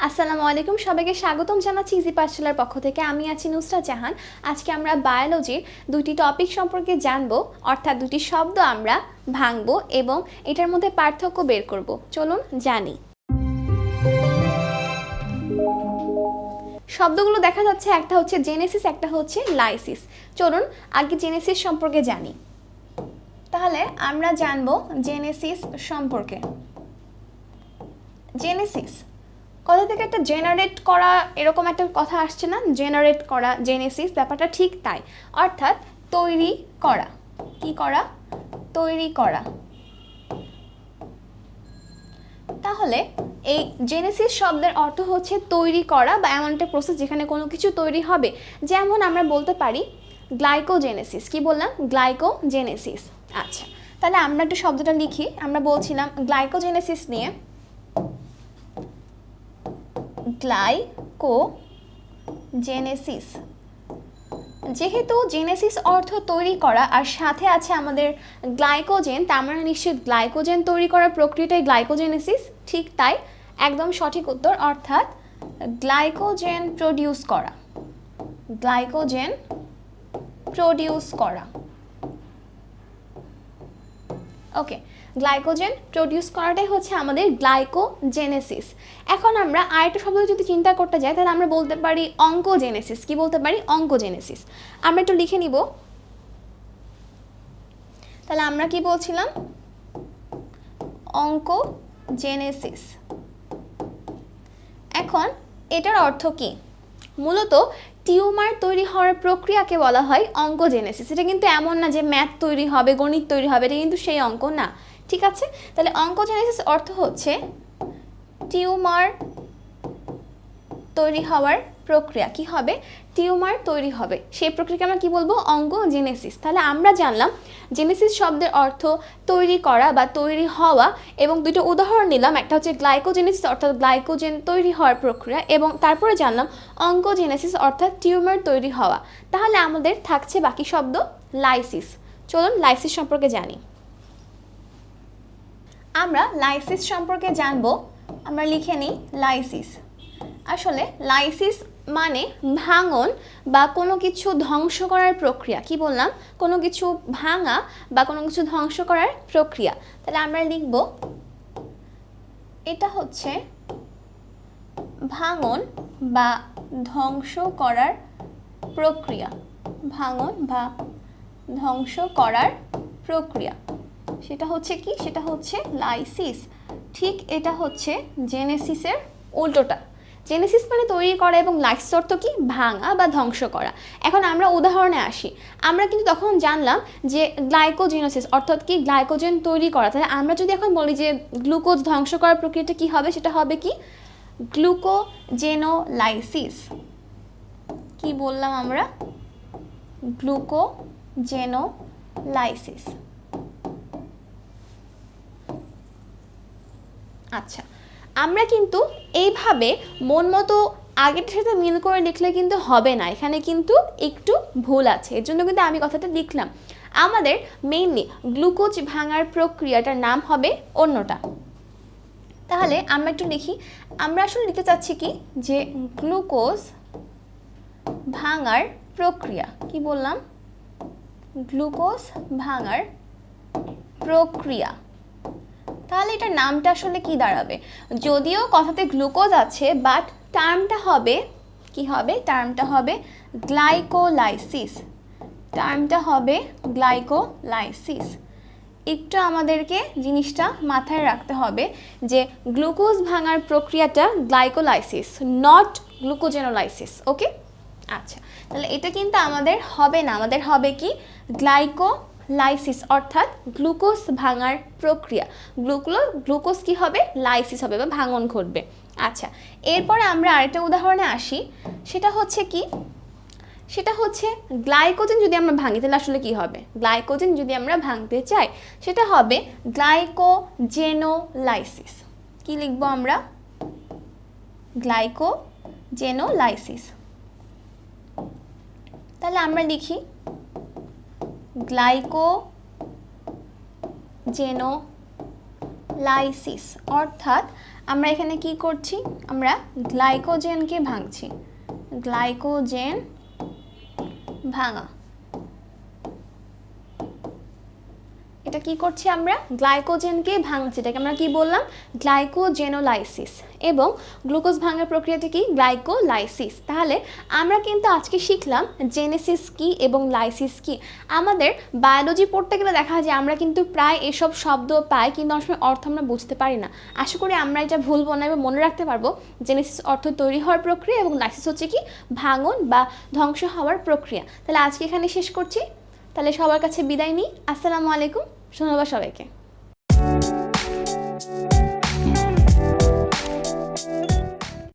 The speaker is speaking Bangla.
আসসালামু আলাইকুম, সবাইকে স্বাগতম জানাচ্ছি ইজি পাঠশালার পক্ষ থেকে। আমি আছি নুসরাত জাহান। আজকে আমরা বায়োলজির দুটি টপিক সম্পর্কে জানবো, অর্থাৎ দুটি শব্দ আমরা ভাঙবো এবং এটার মধ্যে পার্থক্য বের করব। চলুন জানি। শব্দগুলো দেখা যাচ্ছে, একটা হচ্ছে জেনেসিস, একটা হচ্ছে লাইসিস। চলুন আগে জেনেসিস সম্পর্কে জানি। তাহলে আমরা জানবো জেনেসিস সম্পর্কে। জেনেসিস কথা থেকে একটা জেনারেট করা, এরকম একটা কথা আসছে না? জেনারেট করা, জেনেসিস ব্যাপারটা ঠিক তাই, অর্থাৎ তৈরি করা। কি করা? তৈরি করা। তাহলে এই জেনেসিস শব্দের অর্থ হচ্ছে তৈরি করা বা এমন একটা প্রসেস যেখানে কোনো কিছু তৈরি হবে। যেমন আমরা বলতে পারি গ্লাইকোজেনেসিস। কি বললাম? গ্লাইকোজেনেসিস। আচ্ছা, তাহলে আমরা একটু শব্দটা লিখি। আমরা বলছিলাম গ্লাইকোজেনেসিস নিয়ে। গ্লাইকোজেনেসিস, যেহেতু জেনেসিস অর্থ তৈরি করা আর সাথে আছে আমাদের গ্লাইকোজেন, তার মানে নিশ্চিত গ্লাইকোজেন তৈরি করার প্রক্রিয়াটাই গ্লাইকোজেনেসিস। ঠিক তাই, একদম সঠিক উত্তর, অর্থাৎ গ্লাইকোজেন প্রডিউস করা। গ্লাইকোজেন প্রডিউস করা। ওকে, গ্লাইকোজেন প্রডিউস করাটাই হচ্ছে আমাদের গ্লাইকোজেনেসিস। এখন আমরা আরেকটা শব্দ যদি চিন্তা করতে যাই, তাহলে আমরা বলতে পারি অঙ্কোজেনেসিস। কি বলতে পারি? অঙ্কোজেনেসিস। আমরা একটু লিখে নিব। তাহলে আমরা কি বলছিলাম? অঙ্কোজেনেসিস। এখন এটার অর্থ কি? মূলত টিউমার তৈরি হওয়ার প্রক্রিয়াকে বলা হয় অঙ্কোজেনেসিস। এটা কিন্তু এমন না যে ম্যাথ তৈরি হবে, গণিত তৈরি হবে, এটা কিন্তু সেই অঙ্ক না। ঠিক আছে, তাহলে অঙ্কোজেনেসিস অর্থ হচ্ছে টিউমার তৈরি হওয়ার প্রক্রিয়া। কি হবে? টিউমার তৈরি হবে, সেই প্রক্রিয়াকে আমরা কি বলবো? অঙ্কোজেনেসিস। তাহলে আমরা জানলাম জেনেসিস শব্দের অর্থ তৈরি করা বা তৈরি হওয়া, এবং দুটো উদাহরণ নিলাম। একটা হচ্ছে গ্লাইকোজেনেসিস অর্থাৎ গ্লাইকোজেন তৈরি হওয়ার প্রক্রিয়া, এবং তারপরে জানলাম অঙ্কোজেনেসিস অর্থাৎ টিউমার তৈরি হওয়া। তাহলে আমাদের থাকছে বাকি শব্দ লাইসিস। চলুন লাইসিস সম্পর্কে জানি। আমরা লাইসিস সম্পর্কে জানবো। আমরা লিখে নিই লাইসিস। আসলে লাইসিস মানে ভাঙন বা কোনো কিছু ধ্বংস করার প্রক্রিয়া। কি বললাম? কোনো কিছু ভাঙা বা কোনো কিছু ধ্বংস করার প্রক্রিয়া। তাহলে আমরা লিখব এটা হচ্ছে ভাঙন বা ধ্বংস করার প্রক্রিয়া। ভাঙন বা ধ্বংস করার প্রক্রিয়া, সেটা হচ্ছে কি? সেটা হচ্ছে লাইসিস। ঠিক এটা হচ্ছে জেনেসিসের উল্টোটা। জেনেসিস মানে তৈরি করা এবং লাইসিস অর্থ কি? ভাঙা বা ধ্বংস করা। এখন আমরা উদাহরণে আসি। আমরা কিন্তু তখন জানলাম যে গ্লাইকোজেনোসিস অর্থাৎ কি? গ্লাইকোজেন তৈরি করা। তাহলে আমরা যদি এখন বলি যে গ্লুকোজ ধ্বংস করার প্রক্রিয়াটা কি হবে, সেটা হবে কি? গ্লুকোজেনোলাইসিস। কি বললাম আমরা? গ্লুকোজেনোলাইসিস। আচ্ছা, আমরা কিন্তু এইভাবে মন মতো আগের সাথে মিল করে লিখলে কিন্তু হবে না, এখানে কিন্তু একটু ভুল আছে, এর জন্য কিন্তু আমি কথাটা লিখলাম। আমাদের মেইনলি গ্লুকোজ ভাঙার প্রক্রিয়াটার নাম হবে অন্যটা। তাহলে আমরা একটু লিখি। আমরা আসলে লিখতে চাচ্ছি কি? যে গ্লুকোজ ভাঙার প্রক্রিয়া। কি বললাম? গ্লুকোজ ভাঙার প্রক্রিয়া। তাহলে এটার নামটা আসলে কি দাঁড়াবে? যদিও কথাতে গ্লুকোজ আছে, বাট টার্মটা হবে কি হবে? টার্মটা হবে গ্লাইকোলাইসিস। টার্মটা হবে গ্লাইকোলাইসিস। একটু আমাদেরকে জিনিসটা মাথায় রাখতে হবে যে গ্লুকোজ ভাঙার প্রক্রিয়াটা গ্লাইকোলাইসিস, নট গ্লুকোজেনোলাইসিস। ওকে, আচ্ছা, তাহলে এটা কিন্তু আমাদের হবে না। আমাদের হবে কি? গ্লাইকোলাইসিস অর্থাৎ গ্লুকোজ ভাঙার প্রক্রিয়া। গ্লুকোজ কি হবে? লাইসিস হবে বা ভাঙন ঘটবে। আচ্ছা, এরপরে আমরা আরেকটা উদাহরণে আসি। সেটা হচ্ছে কি? সেটা হচ্ছে গ্লাইকোজেন যদি আমরা ভাঙি তাহলে আসলে কি হবে? গ্লাইকোজেন যদি আমরা ভাঙতে চাই সেটা হবে গ্লাইকোজেনোলাইসিস। কি লিখবো আমরা? গ্লাইকোজেনোলাইসিস। তাহলে আমরা লিখি গ্লাইকোজেনোলাইসিস অর্থাৎ আমরা এখানে কি করছি, আমরা গ্লাইকোজেনকে ভাঙছি, গ্লাইকোজেন ভাঙা। এটা কি করছি, আমরা গ্লাইকোজেনকে ভাঙছি, এটাকে আমরা কি বললাম, গ্লাইকোজেনোলাইসিস। এবং গ্লুকোজ ভাঙার প্রক্রিয়াটা কি, গ্লাইকোলাইসিস। তাহলে আমরা কিন্তু আজকে শিখলাম জেনেসিস কি এবং লাইসিস কি। আমাদের বায়োলজি পড়তে গেলে দেখা যায় আমরা কিন্তু প্রায় এসব শব্দ পাই, কিন্তু অনেক সময় অর্থ আমরা বুঝতে পারি না। আশা করি আমরা এটা ভুলবো না এবং মনে রাখতে পারবো। জেনেসিস অর্থ তৈরি হওয়ার প্রক্রিয়া এবং লাইসিস হচ্ছে কি ভাঙন বা ধ্বংস হওয়ার প্রক্রিয়া। তাহলে আজকে এখানে শেষ করছি, তাহলে সবার কাছে বিদায় নিই। আসসালামু আলাইকুম, ধন্যবাদ সবাইকে।